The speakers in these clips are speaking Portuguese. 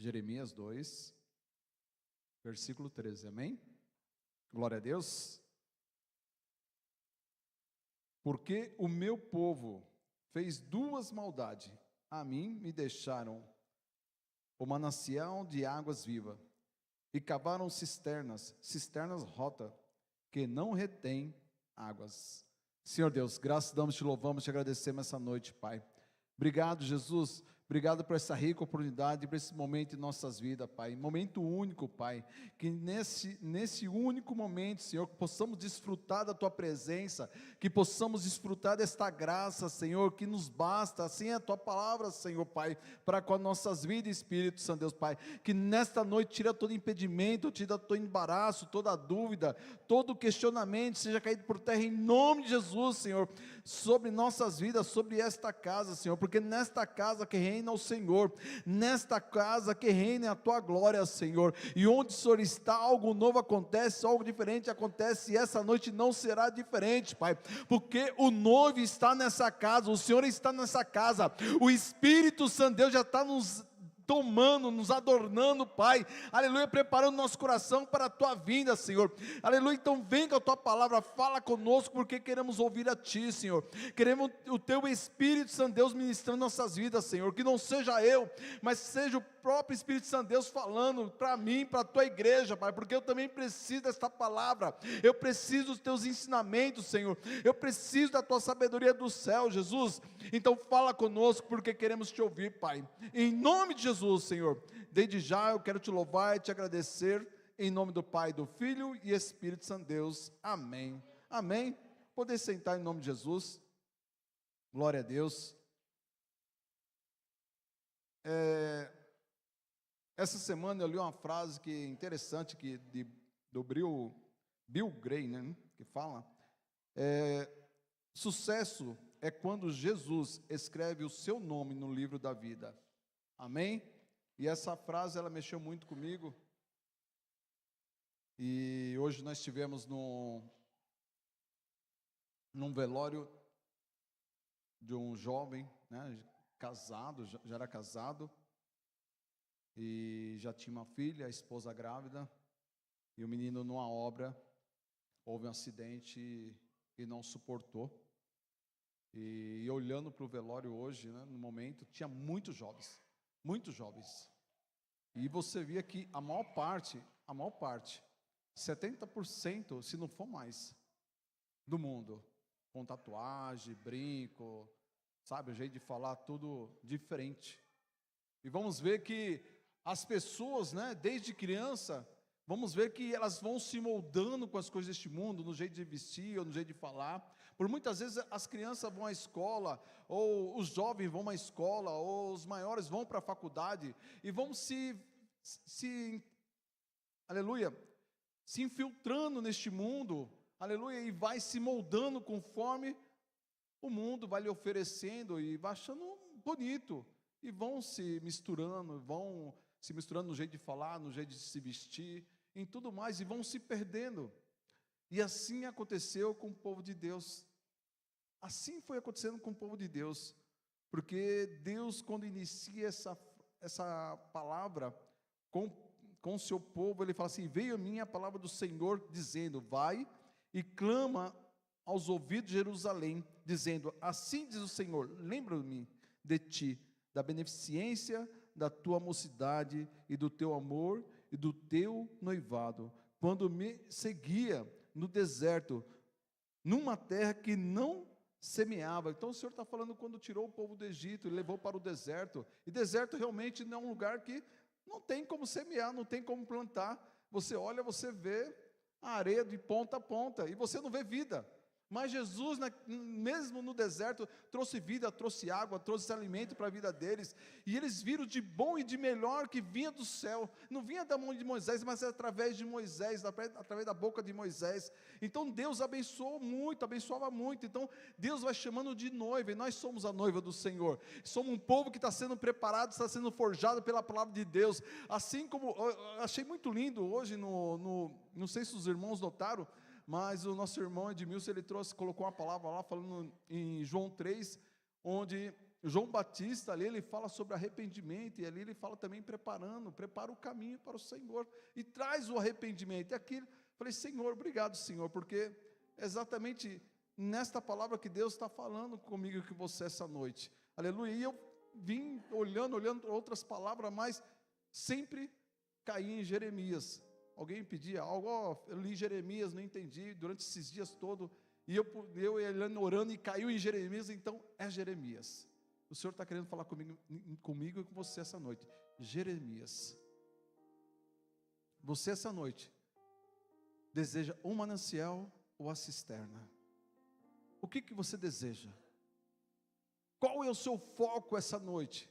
Jeremias 2, versículo 13, amém? Glória a Deus. Porque o meu povo fez duas maldades, a mim me deixaram o manancial de águas vivas, e cavaram cisternas rotas, que não retém águas. Senhor Deus, graças damos, te louvamos, te agradecemos essa noite, Pai. Obrigado, Jesus. Obrigado por essa rica oportunidade, por esse momento em nossas vidas, Pai. Momento único, Pai. Que nesse único momento, Senhor, que possamos desfrutar da Tua presença, que possamos desfrutar desta graça, Senhor, que nos basta, assim é a Tua palavra, Senhor, Pai, para com as nossas vidas, Espírito Santo, Deus, Pai. Que nesta noite tira todo impedimento, tira todo embaraço, toda dúvida, todo questionamento, seja caído por terra em nome de Jesus, Senhor, sobre nossas vidas, sobre esta casa, Senhor, porque nesta casa que reina o Senhor, nesta casa que reina a Tua glória, Senhor, e onde o Senhor está, algo novo acontece, algo diferente acontece, e essa noite não será diferente, Pai, porque o noivo está nessa casa, o Senhor está nessa casa, o Espírito Santo Deus já está nos tomando, nos adornando, Pai, aleluia, preparando nosso coração para a Tua vinda, Senhor, aleluia. Então vem com a Tua palavra, fala conosco, porque queremos ouvir a Ti, Senhor, queremos o Teu Espírito Santo Deus ministrando nossas vidas, Senhor, que não seja eu, mas seja o próprio Espírito Santo Deus falando para mim, para a Tua igreja, Pai, porque eu também preciso desta palavra, eu preciso dos Teus ensinamentos, Senhor, eu preciso da Tua sabedoria do céu, Jesus. Então fala conosco, porque queremos Te ouvir, Pai, em nome de Jesus, Senhor. Desde já eu quero Te louvar e Te agradecer, em nome do Pai, do Filho e Espírito Santo Deus, amém, amém. Poder sentar em nome de Jesus, glória a Deus. Essa semana eu li uma frase que é interessante, do Bill Gray, né, que fala, sucesso é quando Jesus escreve o seu nome no livro da vida, amém? E essa frase, ela mexeu muito comigo, e hoje nós estivemos num velório de um jovem, né, casado, já era casado, e já tinha uma filha, a esposa grávida, e o menino numa obra, houve um acidente e não suportou, e olhando para o velório hoje, né, no momento, tinha muitos jovens, e você via que a maior parte, 70%, se não for mais, do mundo, com tatuagem, brinco, sabe, o jeito de falar, tudo diferente, e vamos ver que as pessoas, né, desde criança, vamos ver que elas vão se moldando com as coisas deste mundo, no jeito de vestir, ou no jeito de falar. Por muitas vezes as crianças vão à escola, ou os jovens vão à escola, ou os maiores vão para a faculdade, e vão aleluia, se infiltrando neste mundo, aleluia, e vai se moldando conforme o mundo vai lhe oferecendo, e vai achando bonito, e vão se misturando no jeito de falar, no jeito de se vestir, em tudo mais, e vão se perdendo. E assim aconteceu com o povo de Deus. Assim foi acontecendo com o povo de Deus, porque Deus, quando inicia essa palavra com o seu povo, Ele fala assim: veio a mim a palavra do Senhor, dizendo, vai e clama aos ouvidos de Jerusalém, dizendo, assim diz o Senhor, lembra-me de ti, da beneficência da tua mocidade e do teu amor e do teu noivado, quando me seguia no deserto, numa terra que não semeava. Então o Senhor está falando quando tirou o povo do Egito e levou para o deserto, e deserto realmente não é um lugar que não tem como semear, não tem como plantar. Você olha, você vê a areia de ponta a ponta, e você não vê vida. Mas Jesus, mesmo no deserto, trouxe vida, trouxe água, trouxe alimento para a vida deles, e eles viram de bom e de melhor que vinha do céu, não vinha da mão de Moisés, mas através de Moisés, através da boca de Moisés. Então Deus abençoava muito. Então Deus vai chamando de noiva, e nós somos a noiva do Senhor, somos um povo que está sendo preparado, está sendo forjado pela palavra de Deus, assim como, eu achei muito lindo hoje, não sei se os irmãos notaram, mas o nosso irmão Edmilson, ele colocou uma palavra lá, falando em João 3, onde João Batista ali, ele fala sobre arrependimento, e ali ele fala também prepara o caminho para o Senhor, e traz o arrependimento. E aqui, falei, Senhor, obrigado, Senhor, porque exatamente nesta palavra que Deus está falando comigo e com você essa noite, aleluia. E eu vim olhando outras palavras, mas sempre caí em Jeremias. Alguém pedia algo, eu li Jeremias, não entendi, durante esses dias todos, e eu orando, e caiu em Jeremias, então é Jeremias. O Senhor está querendo falar comigo e com você essa noite. Jeremias, você essa noite deseja um manancial ou a cisterna? O que você deseja? Qual é o seu foco essa noite?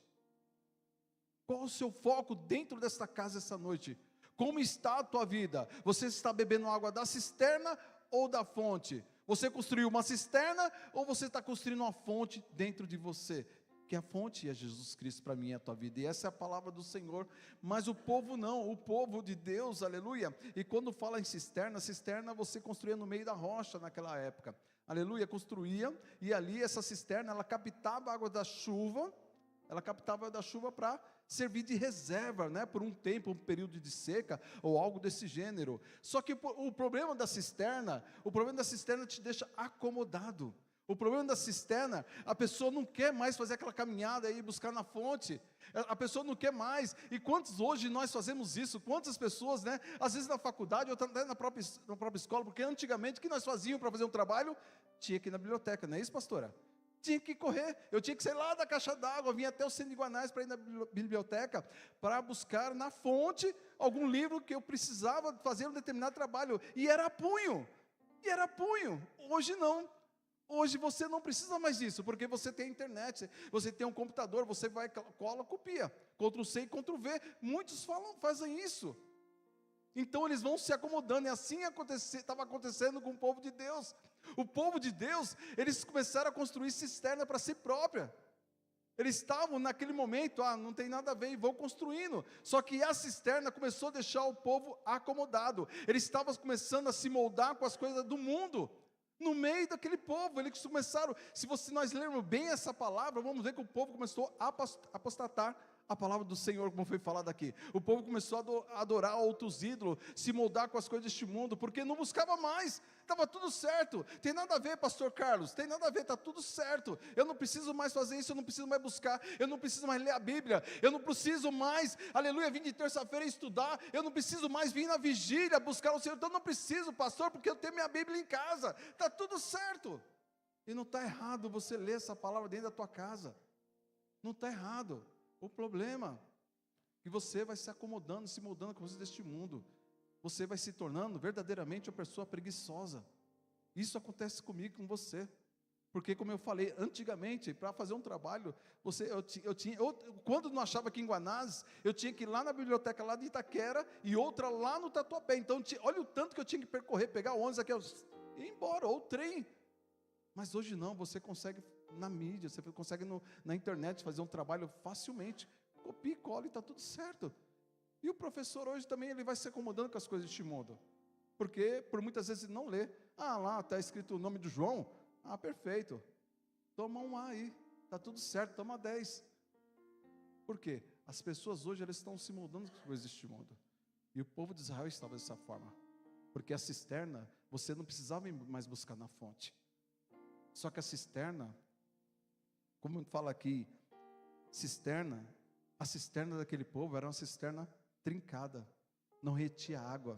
Qual é o seu foco dentro desta casa essa noite? Como está a tua vida? Você está bebendo água da cisterna ou da fonte? Você construiu uma cisterna ou você está construindo uma fonte dentro de você? Que a fonte é Jesus Cristo para mim e a tua vida, e essa é a palavra do Senhor. Mas o povo não, o povo de Deus, aleluia. E quando fala em cisterna, cisterna você construía no meio da rocha naquela época, aleluia, construía, e ali essa cisterna, ela captava a água da chuva, para servir de reserva, né, por um tempo, um período de seca, ou algo desse gênero. Só que o problema da cisterna te deixa acomodado. O problema da cisterna, a pessoa não quer mais fazer aquela caminhada e buscar na fonte, a pessoa não quer mais. E quantos hoje nós fazemos isso? Quantas pessoas, né? Às vezes na faculdade, ou até na própria escola, porque antigamente o que nós fazíamos para fazer um trabalho? Tinha que ir na biblioteca, não é isso, pastora? Tinha que correr, eu tinha que sair lá da caixa d'água, vinha até o Centro de Guanás para ir na biblioteca, para buscar na fonte algum livro que eu precisava fazer um determinado trabalho, e era punho, hoje não. Hoje você não precisa mais disso, porque você tem a internet, você tem um computador, você vai, cola, copia, Ctrl+C e Ctrl+V, muitos fazem isso. Então eles vão se acomodando, e assim estava acontecendo com o povo de Deus. O povo de Deus, eles começaram a construir cisterna para si própria. Eles estavam naquele momento, não tem nada a ver, e vão construindo. Só que a cisterna começou a deixar o povo acomodado. Eles estavam começando a se moldar com as coisas do mundo. No meio daquele povo, eles começaram, nós lermos bem essa palavra, vamos ver que o povo começou a apostatar a palavra do Senhor, como foi falado aqui. O povo começou a adorar outros ídolos, se moldar com as coisas deste mundo, porque não buscava mais, estava tudo certo. Tem nada a ver, pastor Carlos, tem nada a ver, está tudo certo. Eu não preciso mais fazer isso, eu não preciso mais buscar, eu não preciso mais ler a Bíblia, eu não preciso mais, aleluia, vir de terça-feira estudar, eu não preciso mais vir na vigília buscar o Senhor, então eu não preciso, pastor, porque eu tenho minha Bíblia em casa, está tudo certo. E não está errado você ler essa palavra dentro da tua casa, não está errado. O problema é que você vai se acomodando, se moldando com coisas deste mundo. Você vai se tornando verdadeiramente uma pessoa preguiçosa. Isso acontece comigo, com você. Porque, como eu falei, antigamente, para fazer um trabalho, quando não achava aqui em Guanás, eu tinha que ir lá na biblioteca lá de Itaquera e outra lá no Tatuapé. Então, olha o tanto que eu tinha que percorrer, pegar o ônibus aqui, e ir embora, ou o trem. Mas hoje não, você consegue na mídia, você consegue na internet fazer um trabalho facilmente, copia e cola e está tudo certo. E o professor hoje também, ele vai se acomodando com as coisas deste mundo, porque por muitas vezes não lê, lá está escrito o nome do João, perfeito, toma um A aí, está tudo certo, toma 10, por quê? As pessoas hoje, elas estão se moldando com as coisas deste mundo, e o povo de Israel estava dessa forma, porque a cisterna, você não precisava mais buscar na fonte, só que a cisterna, como fala aqui, a cisterna daquele povo era uma cisterna trincada, não retia água,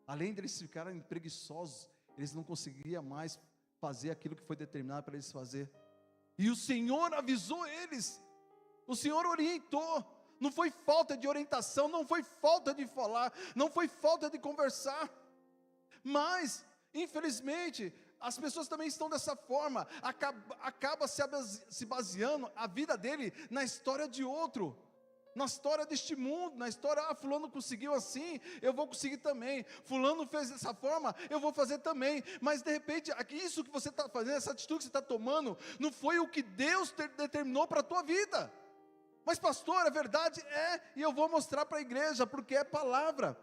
além de eles ficarem preguiçosos, eles não conseguiam mais fazer aquilo que foi determinado para eles fazer, e o Senhor avisou eles, o Senhor orientou, não foi falta de orientação, não foi falta de falar, não foi falta de conversar, mas infelizmente, as pessoas também estão dessa forma, acaba se baseando a vida dele na história de outro, na história deste mundo, na história, fulano conseguiu assim, eu vou conseguir também, fulano fez dessa forma, eu vou fazer também, mas de repente, isso que você está fazendo, essa atitude que você está tomando, não foi o que Deus determinou para a tua vida. Mas pastor, a verdade e eu vou mostrar para a igreja, porque é palavra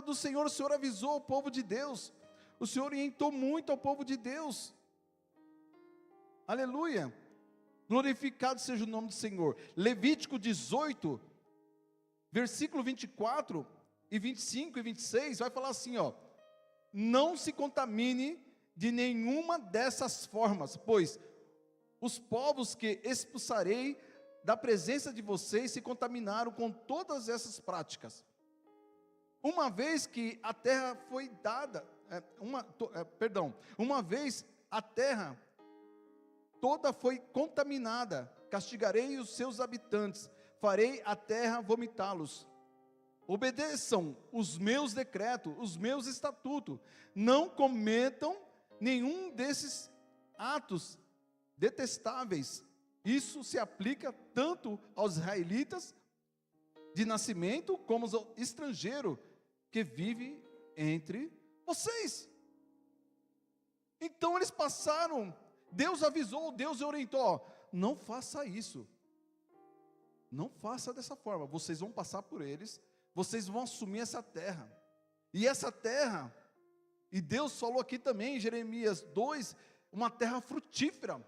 do Senhor, o Senhor avisou o povo de Deus. O Senhor orientou muito ao povo de Deus. Aleluia. Glorificado seja o nome do Senhor. Levítico 18, versículo 24 e 25 e 26, vai falar assim, ó: não se contamine de nenhuma dessas formas, pois os povos que expulsarei da presença de vocês se contaminaram com todas essas práticas. Uma vez que a terra foi dada, uma vez a terra toda foi contaminada, castigarei os seus habitantes, farei a terra vomitá-los. Obedeçam os meus decretos, os meus estatutos, não cometam nenhum desses atos detestáveis. Isso se aplica tanto aos israelitas de nascimento, como ao estrangeiro que vive entre vocês. Então eles passaram, Deus avisou, Deus orientou, ó, não faça isso, não faça dessa forma, vocês vão passar por eles, vocês vão assumir essa terra, e essa terra, e Deus falou aqui também em Jeremias 2, uma terra frutífera,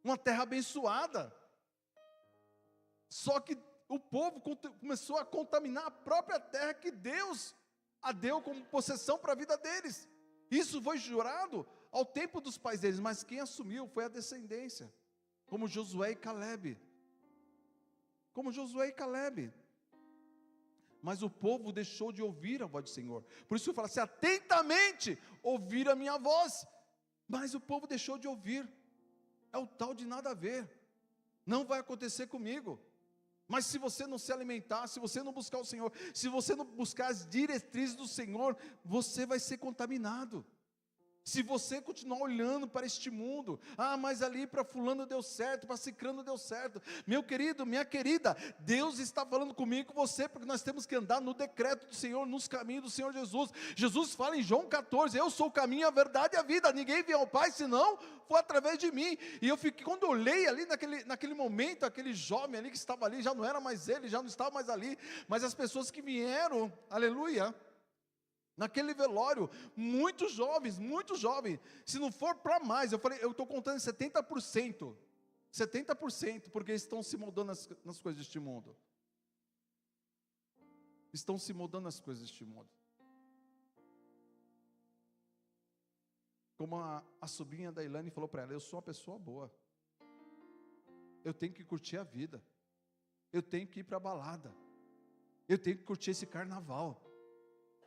uma terra abençoada. Só que o povo começou a contaminar a própria terra que Deus a deu como possessão para a vida deles. Isso foi jurado ao tempo dos pais deles, mas quem assumiu foi a descendência, como Josué e Calebe. Como Josué e Calebe. Mas o povo deixou de ouvir a voz do Senhor. Por isso eu falo assim, atentamente ouvir a minha voz. Mas o povo deixou de ouvir. É o tal de nada a ver. Não vai acontecer comigo. Mas se você não se alimentar, se você não buscar o Senhor, se você não buscar as diretrizes do Senhor, você vai ser contaminado. Se você continuar olhando para este mundo, mas ali para fulano deu certo, para cicrano deu certo, meu querido, minha querida, Deus está falando comigo e com você, porque nós temos que andar no decreto do Senhor, nos caminhos do Senhor Jesus. Jesus fala em João 14, eu sou o caminho, a verdade e a vida, ninguém vem ao Pai senão foi através de mim. E eu fiquei, quando eu olhei ali naquele momento, aquele jovem ali que estava ali, já não era mais ele, já não estava mais ali, mas as pessoas que vieram, aleluia, naquele velório, muitos jovens, se não for para mais, eu falei, eu estou contando 70%, porque eles estão se moldando nas coisas deste mundo, como a sobrinha da Ilane falou para ela, eu sou uma pessoa boa, eu tenho que curtir a vida, eu tenho que ir para a balada, eu tenho que curtir esse carnaval,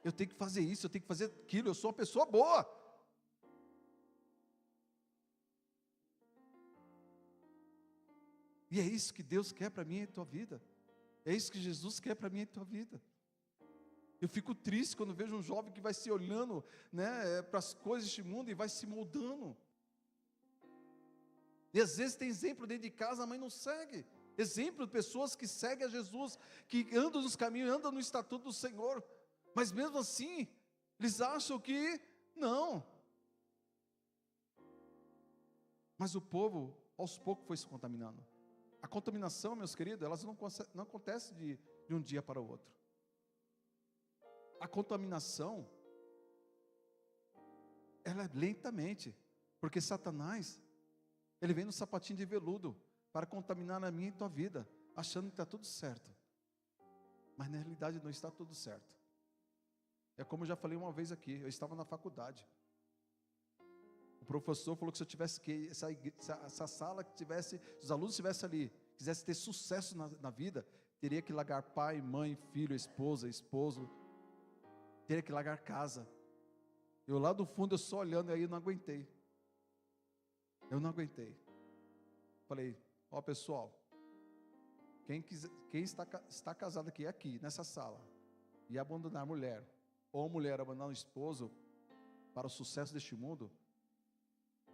eu tenho que fazer isso, eu tenho que fazer aquilo, eu sou uma pessoa boa. E é isso que Deus quer para mim e tua vida. É isso que Jesus quer para mim e tua vida. Eu fico triste quando vejo um jovem que vai se olhando, né, para as coisas deste mundo e vai se moldando. E às vezes tem exemplo dentro de casa, a mãe não segue. Exemplo de pessoas que seguem a Jesus, que andam nos caminhos, andam no estatuto do Senhor. Mas mesmo assim, eles acham que não. Mas o povo, aos poucos, foi se contaminando. A contaminação, meus queridos, elas não acontece de um dia para o outro. A contaminação, ela é lentamente, porque Satanás, ele vem no sapatinho de veludo, para contaminar a minha e a tua vida, achando que está tudo certo. Mas na realidade não está tudo certo. É como eu já falei uma vez aqui, eu estava na faculdade. O professor falou que se eu tivesse que, essa sala que tivesse, se os alunos estivessem ali, quisesse ter sucesso na vida, teria que largar pai, mãe, filho, esposa, esposo, teria que largar casa. Eu lá do fundo, eu só olhando, aí eu não aguentei. Falei, ó pessoal, quem está casado aqui, nessa sala, e abandonar a mulher, ou mulher abandonar o esposo, para o sucesso deste mundo,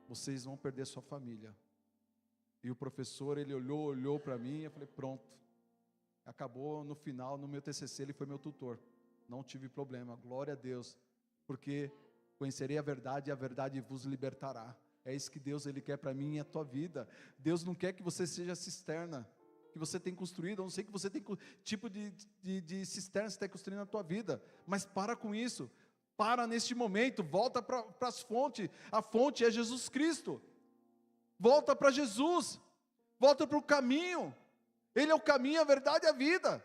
vocês vão perder sua família. E o professor, ele olhou para mim, e eu falei, pronto, acabou. No final, no meu TCC, ele foi meu tutor, não tive problema, glória a Deus, porque conhecerei a verdade, e a verdade vos libertará. É isso que Deus, ele quer para mim e a tua vida. Deus não quer que você seja cisterna, que você tem construído, eu não sei que você tem tipo de cisterna que você está construindo na tua vida, mas para com isso, para neste momento, volta para as fontes, a fonte é Jesus Cristo, volta para Jesus, volta para o caminho, Ele é o caminho, a verdade e a vida,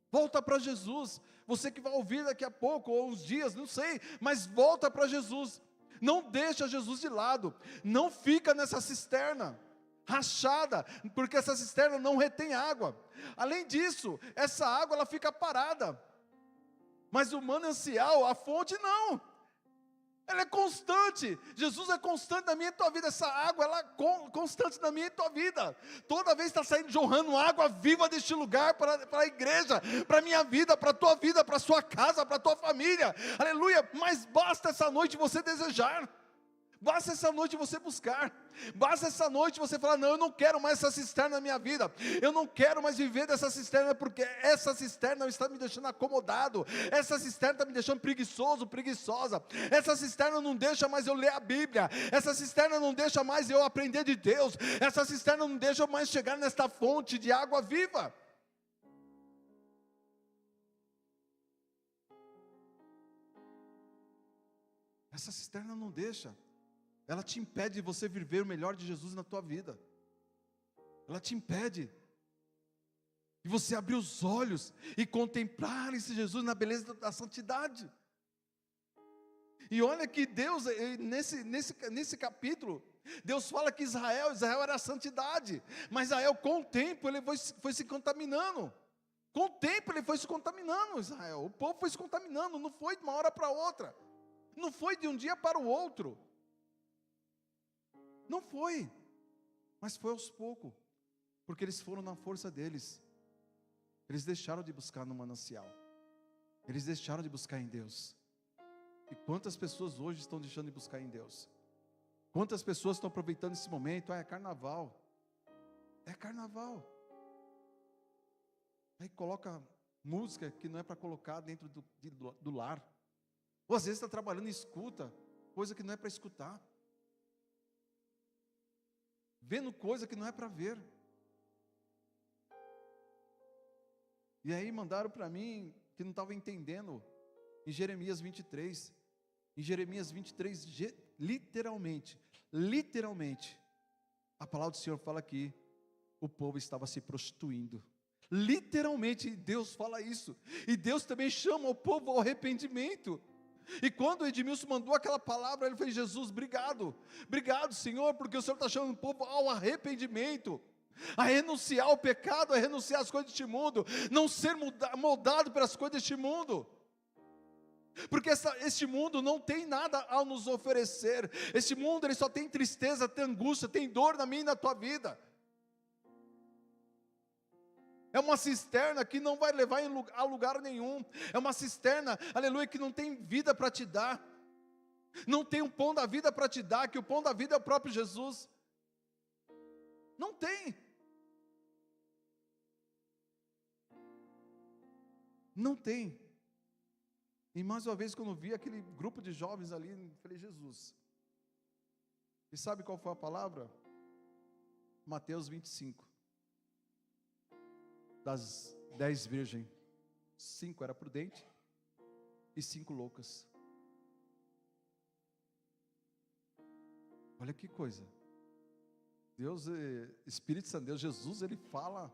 volta para Jesus, você que vai ouvir daqui a pouco, ou uns dias, não sei, mas volta para Jesus, não deixa Jesus de lado, não fica nessa cisterna rachada, porque essa cisterna não retém água, além disso, essa água ela fica parada, mas o manancial, a fonte não, ela é constante, Jesus é constante na minha e tua vida, essa água ela é constante na minha e tua vida, toda vez está saindo jorrando água viva deste lugar, para a igreja, para a minha vida, para a tua vida, para a sua casa, para a tua família, aleluia, mas basta essa noite você desejar, basta essa noite você buscar, basta essa noite você falar, não, eu não quero mais essa cisterna na minha vida, eu não quero mais viver dessa cisterna, porque essa cisterna está me deixando acomodado, essa cisterna está me deixando preguiçoso, preguiçosa, essa cisterna não deixa mais eu ler a Bíblia, essa cisterna não deixa mais eu aprender de Deus, essa cisterna não deixa mais chegar nesta fonte de água viva. Essa cisterna não deixa, ela te impede de você viver o melhor de Jesus na tua vida, ela te impede de você abrir os olhos e contemplar esse Jesus na beleza da santidade. E olha que Deus, nesse capítulo, Deus fala que Israel era a santidade, mas Israel com o tempo ele foi se contaminando, com o tempo ele foi se contaminando, Israel, o povo foi se contaminando, não foi de uma hora para outra, não foi de um dia para o outro, não foi, mas foi aos poucos, porque eles foram na força deles, eles deixaram de buscar no manancial, eles deixaram de buscar em Deus. E quantas pessoas hoje estão deixando de buscar em Deus? Quantas pessoas estão aproveitando esse momento? É carnaval, aí coloca música que não é para colocar dentro do lar, ou às vezes está trabalhando e escuta coisa que não é para escutar, vendo coisa que não é para ver. E aí mandaram para mim, que não estava entendendo, em Jeremias 23, literalmente, a palavra do Senhor fala que o povo estava se prostituindo, literalmente, Deus fala isso, e Deus também chama o povo ao arrependimento. E quando o Edmilson mandou aquela palavra, ele fez: Jesus, obrigado Senhor, porque o Senhor está chamando o povo ao arrependimento, a renunciar ao pecado, a renunciar às coisas deste mundo, não ser moldado pelas coisas deste mundo, porque este mundo não tem nada a nos oferecer, este mundo ele só tem tristeza, tem angústia, tem dor na minha e na tua vida, é uma cisterna que não vai levar a lugar nenhum, é uma cisterna, aleluia, que não tem vida para te dar, não tem um pão da vida para te dar, que o pão da vida é o próprio Jesus, não tem, e mais uma vez quando eu vi aquele grupo de jovens ali, eu falei: Jesus, e sabe qual foi a palavra? Mateus 25, das 10 virgens, 5 eram prudentes e 5 loucas. Olha que coisa, Deus, Espírito Santo, Deus, Jesus, ele fala,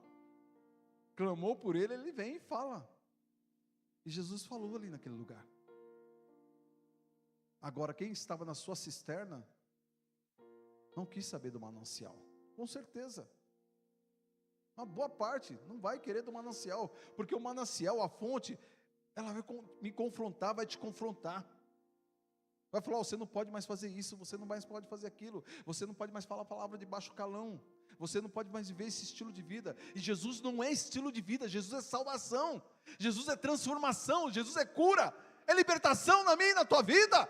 clamou por ele, ele vem e fala, e Jesus falou ali naquele lugar. Agora quem estava na sua cisterna, não quis saber do manancial, com certeza, uma boa parte não vai querer do manancial, porque o manancial, a fonte, ela vai me confrontar, vai te confrontar, vai falar: você não pode mais fazer isso, você não mais pode fazer aquilo, você não pode mais falar a palavra de baixo calão, você não pode mais viver esse estilo de vida, e Jesus não é estilo de vida, Jesus é salvação, Jesus é transformação, Jesus é cura, é libertação na minha e na tua vida,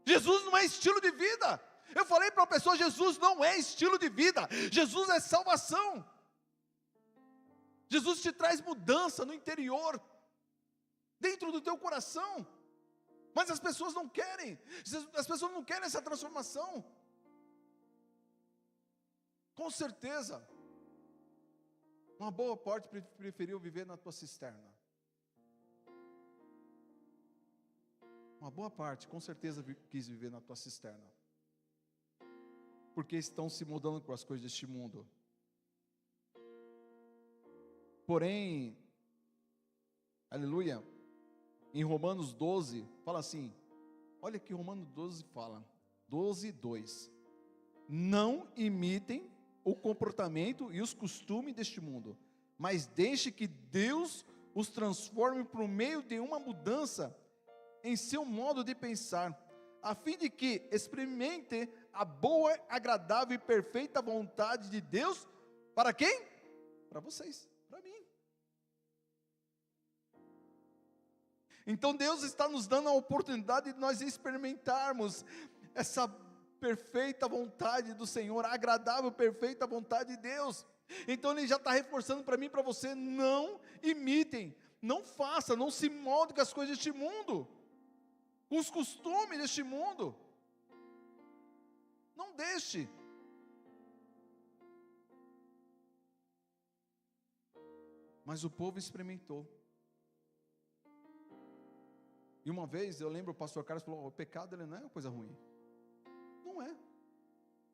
Jesus não é estilo de vida, eu falei para a pessoa: Jesus não é estilo de vida, Jesus é salvação, Jesus te traz mudança no interior, dentro do teu coração, mas as pessoas não querem essa transformação, com certeza, uma boa parte preferiu viver na tua cisterna, boa parte, com certeza, quis viver na tua cisterna. Porque estão se mudando com as coisas deste mundo. Porém, aleluia, em Romanos 12, fala assim, olha que Romanos 12 fala, 12:2. Não imitem o comportamento e os costumes deste mundo, mas deixe que Deus os transforme por meio de uma mudança em seu modo de pensar, a fim de que experimentem a boa, agradável e perfeita vontade de Deus. Para quem? Para vocês, para mim. Então Deus está nos dando a oportunidade de nós experimentarmos essa perfeita vontade do Senhor, a agradável, perfeita vontade de Deus. Então Ele já está reforçando para mim e para você: não imitem, não faça, não se molde com as coisas deste mundo, com os costumes deste mundo. Não deixe. Mas o povo experimentou. E uma vez, eu lembro, o pastor Carlos falou: o pecado ele não é uma coisa ruim. Não é.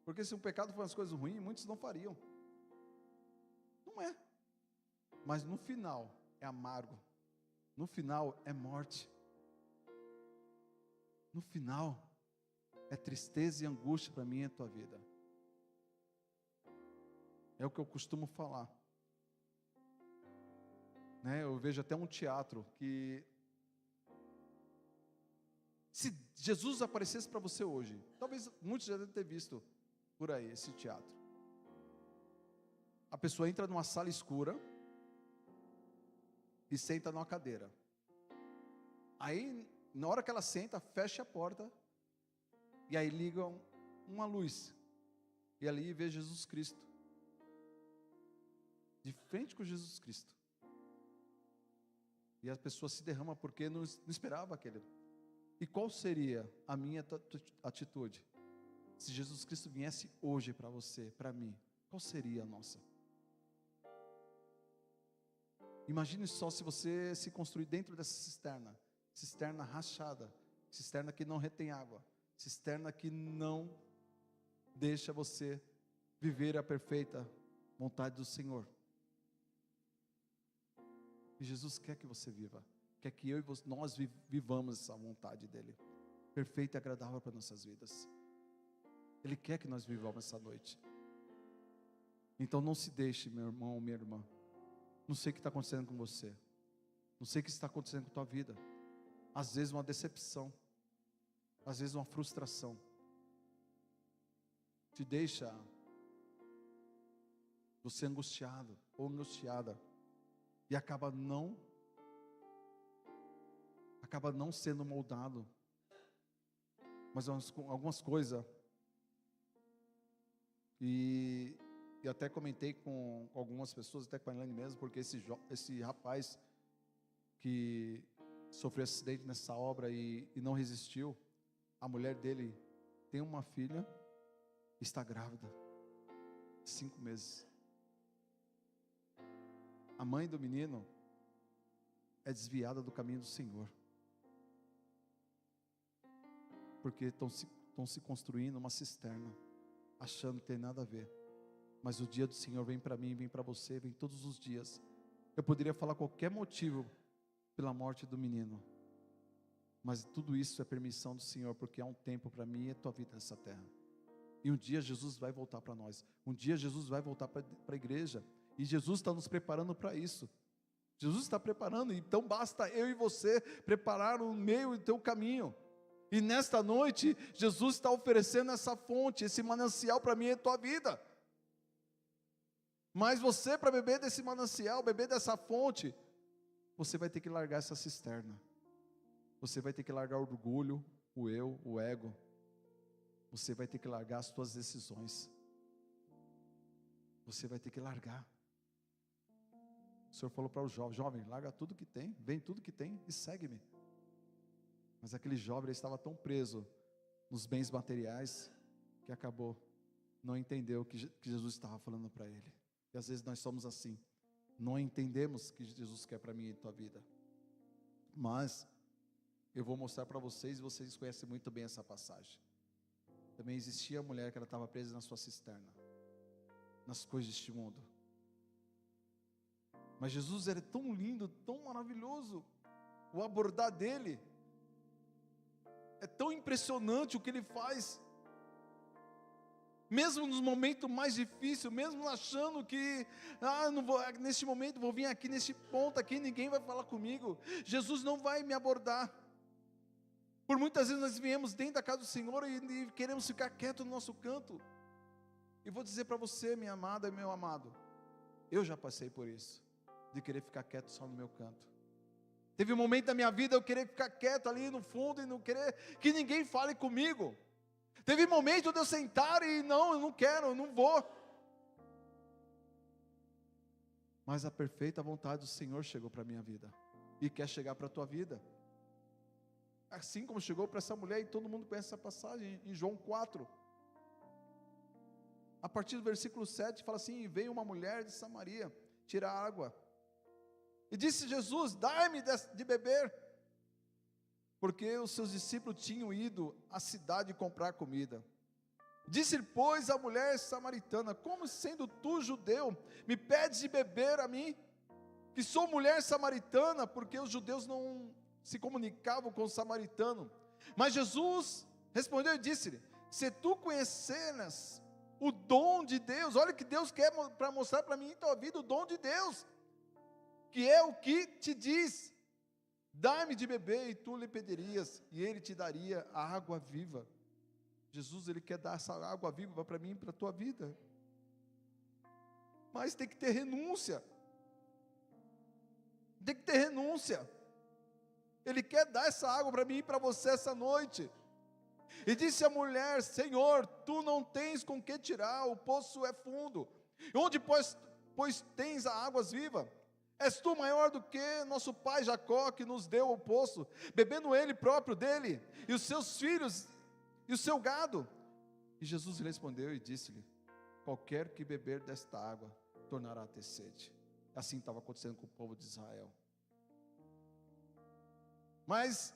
Porque se o pecado fosse coisas ruins, muitos não fariam. Não é. Mas no final é amargo. No final é morte. No final é tristeza e angústia para mim e a tua vida. É o que eu costumo falar. Né? Eu vejo até um teatro que, se Jesus aparecesse para você hoje, talvez muitos já devem ter visto por aí esse teatro. A pessoa entra numa sala escura e senta numa cadeira. Aí, na hora que ela senta, fecha a porta e aí ligam uma luz. E ali vê Jesus Cristo. De frente com Jesus Cristo. E a pessoa se derrama porque não esperava aquele. E qual seria a minha atitude? Se Jesus Cristo viesse hoje para você, para mim, qual seria a nossa? Imagine só se você se construir dentro dessa cisterna. Cisterna rachada. Cisterna que não retém água. Cisterna que não deixa você viver a perfeita vontade do Senhor. E Jesus quer que você viva. Quer que eu e nós vivamos essa vontade dEle. Perfeita e agradável para nossas vidas. Ele quer que nós vivamos essa noite. Então não se deixe, meu irmão ou minha irmã. Não sei o que está acontecendo com você. Não sei o que está acontecendo com a tua vida. Às vezes uma decepção. Às vezes uma frustração. Te deixa você angustiado ou angustiada. E acaba não sendo moldado. Mas algumas coisas. E até comentei com algumas pessoas, até com a Elaine mesmo, porque esse rapaz que sofreu acidente nessa obra e não resistiu, a mulher dele tem uma filha, está grávida, 5 meses. A mãe do menino é desviada do caminho do Senhor, porque estão se construindo uma cisterna, achando que tem nada a ver. Mas o dia do Senhor vem para mim, vem para você, vem todos os dias. Eu poderia falar qualquer motivo pela morte do menino, mas tudo isso é permissão do Senhor, porque há um tempo para mim e a tua vida nessa terra. E um dia Jesus vai voltar para nós. Um dia Jesus vai voltar para a igreja. E Jesus está nos preparando para isso. Jesus está preparando, então basta eu e você preparar o meio e o teu caminho. E nesta noite, Jesus está oferecendo essa fonte, esse manancial para mim e a tua vida. Mas você, para beber desse manancial, beber dessa fonte, você vai ter que largar essa cisterna. Você vai ter que largar o orgulho, o eu, o ego. Você vai ter que largar as tuas decisões. Você vai ter que largar. O Senhor falou para o jovem, larga tudo que tem, vem tudo que tem e segue-me. Mas aquele jovem ele estava tão preso nos bens materiais que acabou, não entendeu o que Jesus estava falando para ele. E às vezes nós somos assim, não entendemos o que Jesus quer para mim e tua vida. Mas Eu vou mostrar para vocês, e vocês conhecem muito bem essa passagem. Também existia a mulher que ela estava presa na sua cisterna, nas coisas deste mundo. Mas Jesus era tão lindo, tão maravilhoso, o abordar dele, é tão impressionante o que ele faz. Mesmo nos momentos mais difíceis, mesmo achando que, não vou, neste momento vou vir aqui, neste ponto aqui, ninguém vai falar comigo, Jesus não vai me abordar. Por muitas vezes nós viemos dentro da casa do Senhor e queremos ficar quieto no nosso canto. E vou dizer para você, minha amada e meu amado, eu já passei por isso, de querer ficar quieto só no meu canto. Teve um momento da minha vida eu querer ficar quieto ali no fundo e não querer que ninguém fale comigo. Teve momento de eu sentar e não, eu não quero, eu não vou. Mas a perfeita vontade do Senhor chegou para a minha vida, e quer chegar para a tua vida. Assim como chegou para essa mulher, e todo mundo conhece essa passagem, em João 4. A partir do versículo 7, fala assim: e veio uma mulher de Samaria tirar água. E disse Jesus: dai-me de beber. Porque os seus discípulos tinham ido à cidade comprar comida. Disse, pois, a mulher samaritana: como sendo tu judeu, me pedes de beber a mim, que sou mulher samaritana? Porque os judeus não se comunicavam com o samaritano. Mas Jesus respondeu e disse-lhe: se tu conheceras o dom de Deus, olha que Deus quer para mostrar para mim em tua vida o dom de Deus, que é o que te diz: dá-me de beber, e tu lhe pedirias, e ele te daria a água viva. Jesus, ele quer dar essa água viva para mim e para a tua vida. Mas tem que ter renúncia. Tem que ter renúncia. Ele quer dar essa água para mim e para você essa noite. E disse a mulher: Senhor, tu não tens com que tirar, o poço é fundo. Onde pois tens a águas vivas? És tu maior do que nosso pai Jacó, que nos deu o poço, bebendo ele próprio dele, e os seus filhos, e o seu gado? E Jesus respondeu e disse-lhe: qualquer que beber desta água, tornará a ter sede. Assim estava acontecendo com o povo de Israel. Mas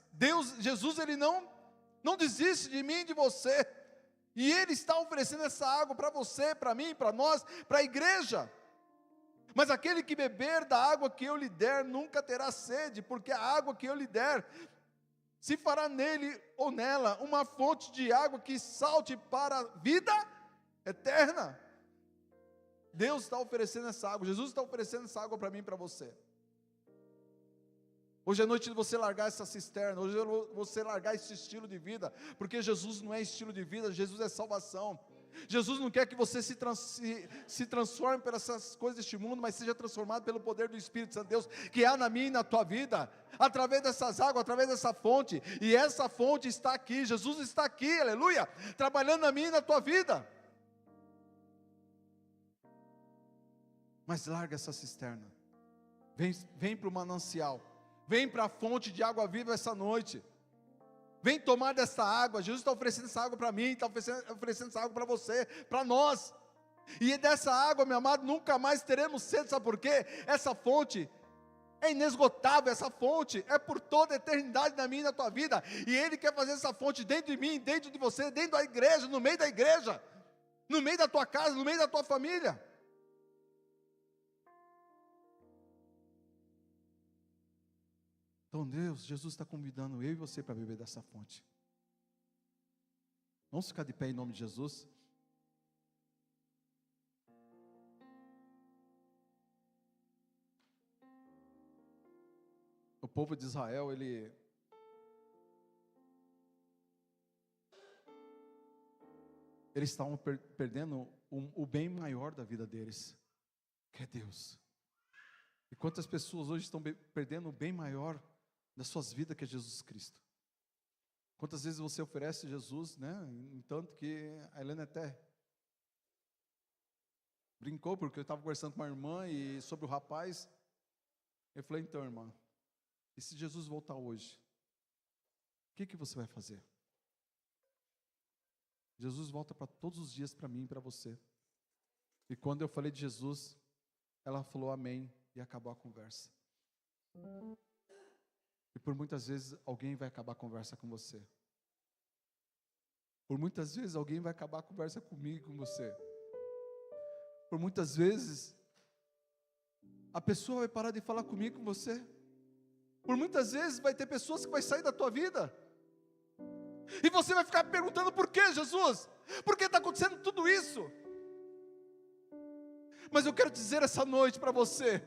Jesus, ele não desiste de mim e de você, e ele está oferecendo essa água para você, para mim, para nós, para a igreja. Mas aquele que beber da água que eu lhe der, nunca terá sede, porque a água que eu lhe der, se fará nele ou nela uma fonte de água que salte para a vida eterna. Deus está oferecendo essa água, Jesus está oferecendo essa água para mim e para você. Hoje é noite de você largar essa cisterna, hoje é você largar esse estilo de vida, porque Jesus não é estilo de vida, Jesus é salvação. Jesus não quer que você se transforme por essas coisas deste mundo, mas seja transformado pelo poder do Espírito Santo de Deus, que há na minha e na tua vida, através dessas águas, através dessa fonte, e essa fonte está aqui, Jesus está aqui, aleluia, trabalhando na minha e na tua vida. Mas larga essa cisterna, vem para o manancial, vem para a fonte de água viva essa noite. Vem tomar dessa água. Jesus está oferecendo essa água para mim, está oferecendo essa água para você, para nós. E dessa água, meu amado, nunca mais teremos sede. Sabe por quê? Essa fonte é inesgotável, essa fonte é por toda a eternidade na minha e na tua vida. E Ele quer fazer essa fonte dentro de mim, dentro de você, dentro da igreja, no meio da igreja, no meio da tua casa, no meio da tua família. Então Jesus está convidando eu e você para beber dessa fonte. Vamos ficar de pé em nome de Jesus. O povo de Israel, eles estavam perdendo o bem maior da vida deles, que é Deus. E quantas pessoas hoje estão perdendo o bem maior das suas vidas, que é Jesus Cristo? Quantas vezes você oferece Jesus, né? Tanto que a Helena até brincou, porque eu estava conversando com uma irmã e sobre o rapaz. Eu falei: então, irmã, e se Jesus voltar hoje, o que você vai fazer? Jesus volta para todos os dias, para mim e para você. E quando eu falei de Jesus, ela falou amém, e acabou a conversa. E por muitas vezes alguém vai acabar a conversa com você. Por muitas vezes alguém vai acabar a conversa comigo, com você. Por muitas vezes a pessoa vai parar de falar comigo, com você. Por muitas vezes vai ter pessoas que vai sair da tua vida. E você vai ficar perguntando: por que, Jesus? Por que está acontecendo tudo isso? Mas eu quero dizer essa noite para você: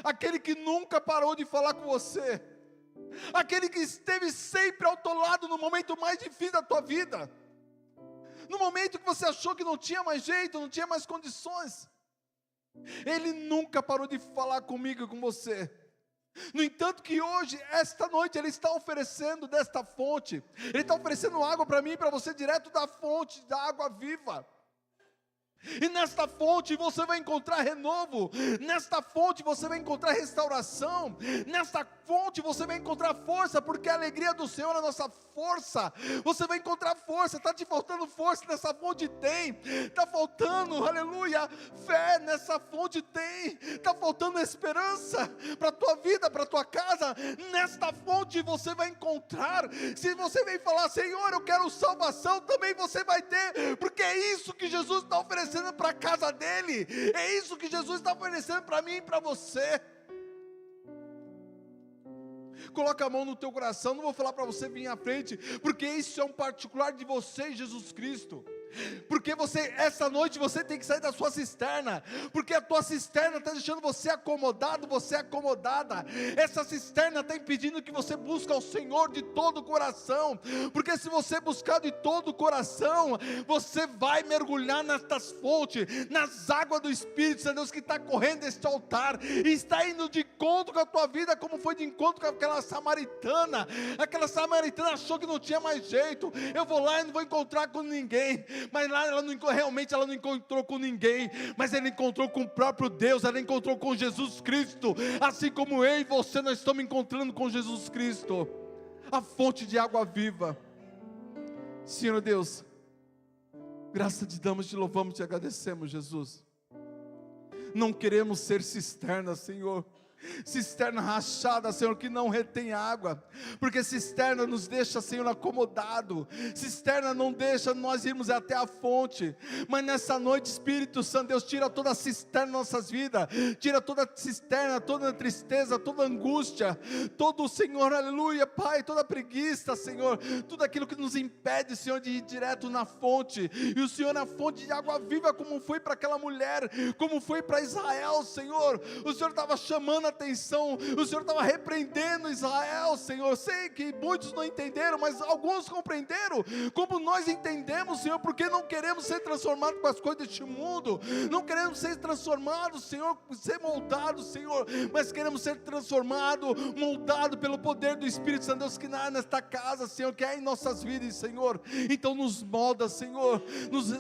aquele que nunca parou de falar com você, aquele que esteve sempre ao teu lado no momento mais difícil da tua vida, no momento que você achou que não tinha mais jeito, não tinha mais condições, Ele nunca parou de falar comigo e com você. No entanto que hoje, esta noite, Ele está oferecendo desta fonte, Ele está oferecendo água para mim e para você, direto da fonte, da água viva. E nesta fonte você vai encontrar renovo, nesta fonte você vai encontrar restauração, nesta fonte você vai encontrar força, porque a alegria do Senhor é a nossa força. Você vai encontrar força. Está te faltando força? Nessa fonte tem. Está faltando, aleluia, fé? Nessa fonte tem. Está faltando esperança para a tua vida, para a tua casa? Nesta fonte você vai encontrar. Se você vem falar: Senhor, eu quero salvação, também você vai ter, porque é isso que Jesus está oferecendo para a casa dele, é isso que Jesus está oferecendo para mim e para você. Coloca a mão no teu coração. Não vou falar para você vir à frente, porque isso é um particular de você e Jesus Cristo. Porque você, essa noite você tem que sair da sua cisterna, porque a tua cisterna está deixando você acomodado, você acomodada. Essa cisterna está impedindo que você busque ao Senhor de todo o coração, porque se você buscar de todo o coração, você vai mergulhar nestas fontes, nas águas do Espírito Santo, Deus, que está correndo este altar, e está indo de encontro com a tua vida, como foi de encontro com aquela samaritana. Aquela samaritana achou que não tinha mais jeito: eu vou lá e não vou encontrar com ninguém. Mas lá realmente ela não encontrou com ninguém, mas ela encontrou com o próprio Deus, ela encontrou com Jesus Cristo, assim como eu e você, nós estamos encontrando com Jesus Cristo, a fonte de água viva. Senhor Deus, graças te damos, te louvamos, te agradecemos, Jesus. Não queremos ser cisternas, Senhor, cisterna rachada, Senhor, que não retém água, porque cisterna nos deixa, Senhor, acomodado, cisterna não deixa nós irmos até a fonte. Mas nessa noite, Espírito Santo, Deus, tira toda a cisterna das nossas vidas, tira toda a cisterna, toda a tristeza, toda a angústia, todo, Senhor, aleluia, Pai, toda a preguiça, Senhor, tudo aquilo que nos impede, Senhor, de ir direto na fonte. E o Senhor, na fonte de água viva, como foi para aquela mulher, como foi para Israel, Senhor, o Senhor estava chamando a atenção, o Senhor estava repreendendo Israel, Senhor. Eu sei que muitos não entenderam, mas alguns compreenderam, como nós entendemos, Senhor, porque não queremos ser transformados com as coisas deste mundo, não queremos ser transformados, Senhor, ser moldados, Senhor, mas queremos ser transformados, moldados pelo poder do Espírito Santo, Deus, que há nesta casa, Senhor, que há em nossas vidas, Senhor. Então nos molda, Senhor,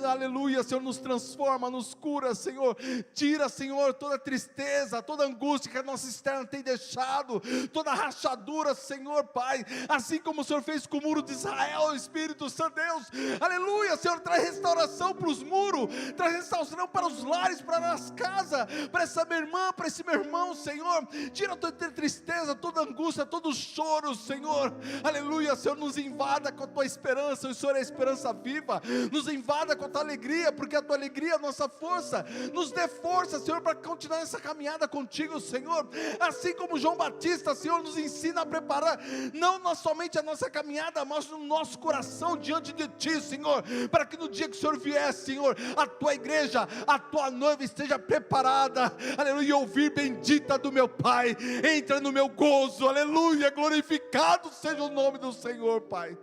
aleluia, Senhor, nos transforma, nos cura, Senhor, tira, Senhor, toda tristeza, toda angústia que a nossa cisterna tem deixado, toda rachadura, Senhor, Pai, assim como o Senhor fez com o muro de Israel, Espírito Santo, Deus, aleluia, Senhor, traz restauração para os muros, traz restauração para os lares, para as casas, para essa minha irmã, para esse meu irmão, Senhor, tira toda tristeza, toda angústia, todo choro, Senhor, aleluia, Senhor, nos invada com a tua esperança, o Senhor é a esperança viva, nos invada com a tua alegria, porque a tua alegria é a nossa força, nos dê força, Senhor, para continuar essa caminhada contigo, Senhor, assim como João Batista, Senhor, nos ensina a preparar, não somente a nossa caminhada, mas no nosso coração diante de Ti, Senhor, para que no dia que o Senhor vier, Senhor, a Tua igreja, a Tua noiva esteja preparada, aleluia, e ouvir: bendita do meu Pai, entra no meu gozo, aleluia, glorificado seja o nome do Senhor, Pai.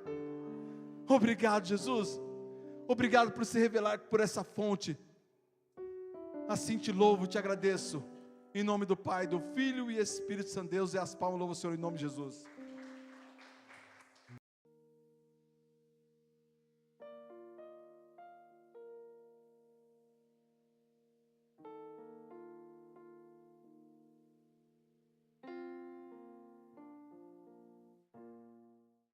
Obrigado, Jesus, obrigado por se revelar por essa fonte, assim te louvo, te agradeço, em nome do Pai, do Filho e Espírito Santo, Deus, e as palmas louvam o Senhor em nome de Jesus.